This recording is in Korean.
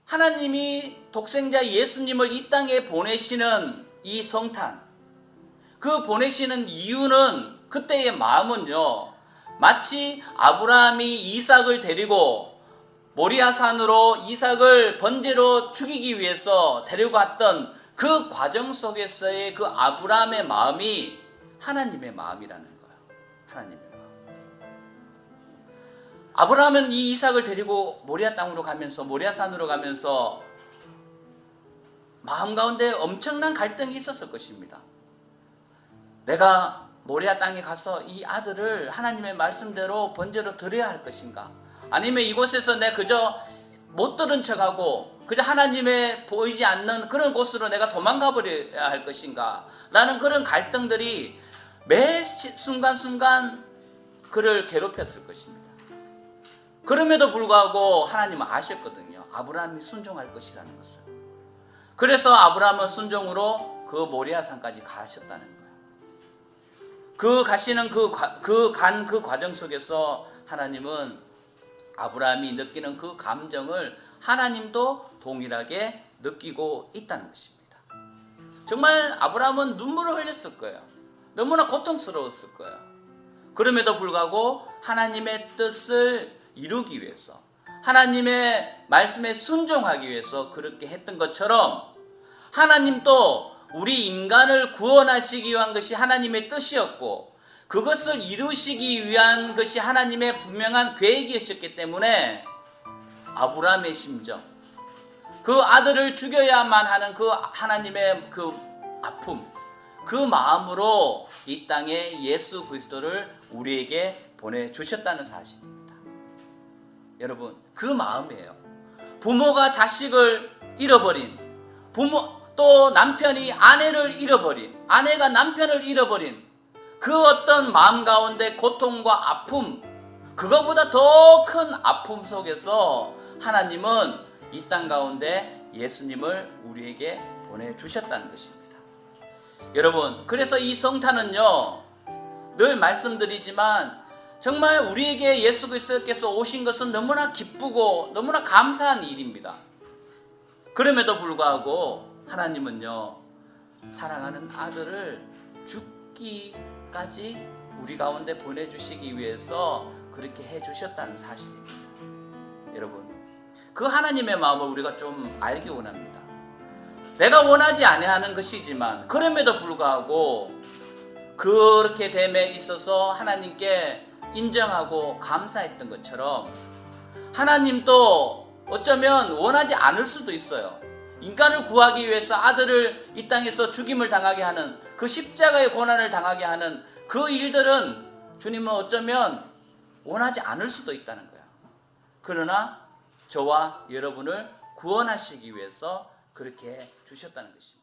하나님이 독생자 예수님을 이 땅에 보내시는 이 성탄, 그 보내시는 이유는, 그때의 마음은요, 마치 아브라함이 이삭을 데리고 모리아산으로 이삭을 번제로 죽이기 위해서 데려갔던 그 과정 속에서의 그 아브라함의 마음이 하나님의 마음이라는 거예요. 하나님의 마음. 아브라함은 이 이삭을 데리고 모리아 땅으로 가면서, 모리아산으로 가면서 마음 가운데 엄청난 갈등이 있었을 것입니다. 내가 모리아 땅에 가서 이 아들을 하나님의 말씀대로 번제로 드려야 할 것인가? 아니면 이곳에서 내가 그저 못 들은 척하고 그저 하나님의 보이지 않는 그런 곳으로 내가 도망가 버려야 할 것인가? 라는 그런 갈등들이 매 순간순간 그를 괴롭혔을 것입니다. 그럼에도 불구하고 하나님은 아셨거든요. 아브라함이 순종할 것이라는 것을. 그래서 아브라함은 순종으로 그 모리아산까지 가셨다는 거예요. 그 가시는 그 과정 속에서 하나님은 아브라함이 느끼는 그 감정을 하나님도 동일하게 느끼고 있다는 것입니다. 정말 아브라함은 눈물을 흘렸을 거예요. 너무나 고통스러웠을 거예요. 그럼에도 불구하고 하나님의 뜻을 이루기 위해서, 하나님의 말씀에 순종하기 위해서 그렇게 했던 것처럼, 하나님도 우리 인간을 구원하시기 위한 것이 하나님의 뜻이었고, 그것을 이루시기 위한 것이 하나님의 분명한 계획이었기 때문에 아브라함의 심정, 그 아들을 죽여야만 하는 그 하나님의 그 아픔, 그 마음으로 이 땅에 예수 그리스도를 우리에게 보내주셨다는 사실입니다. 여러분, 그 마음이에요. 부모가 자식을 잃어버린, 또 남편이 아내를 잃어버린, 아내가 남편을 잃어버린 그 어떤 마음 가운데 고통과 아픔, 그거보다 더 큰 아픔 속에서 하나님은 이 땅 가운데 예수님을 우리에게 보내주셨다는 것입니다. 여러분, 그래서 이 성탄은요, 늘 말씀드리지만 정말 우리에게 예수 그리스도께서 오신 것은 너무나 기쁘고 너무나 감사한 일입니다. 그럼에도 불구하고 하나님은요, 사랑하는 아들을 죽기까지 우리 가운데 보내주시기 위해서 그렇게 해주셨다는 사실입니다. 여러분, 그 하나님의 마음을 우리가 좀 알기 원합니다. 내가 원하지 아니하는 것이지만 그럼에도 불구하고 그렇게 됨에 있어서 하나님께 인정하고 감사했던 것처럼, 하나님도 어쩌면 원하지 않을 수도 있어요. 인간을 구하기 위해서 아들을 이 땅에서 죽임을 당하게 하는, 그 십자가의 고난을 당하게 하는 그 일들은 주님은 어쩌면 원하지 않을 수도 있다는 거예요. 그러나 저와 여러분을 구원하시기 위해서 그렇게 주셨다는 것입니다.